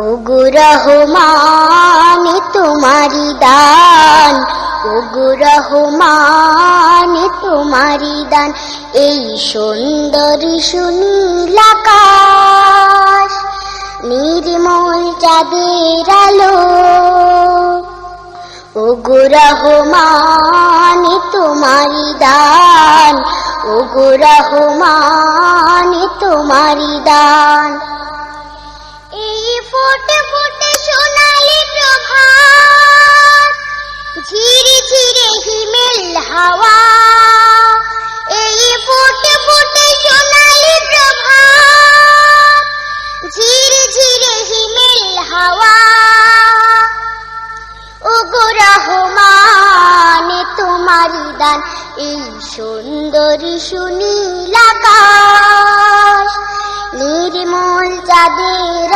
ওগো রহমান তোমারি দান, ওগো রহমান তোমারি দান। এই সুন্দর সুনীল আকাশ, নির্মল চাঁদের আলো, ওগো রহমান তোমারি দান, ওগো রহমান তোমারি দান। এই ফোটে ফোটে সোনালি প্রভাত, ঝিরে ঝিরে হিমেল হাওয়া। এই ফোটে ফোটে সোনালি প্রভাত, ঝিরে ঝিরে হিমেল হাওয়া। ওগো রহমান তোমারি দান, এই সুন্দর সুনীল আকাশ, নির্মল চাঁদের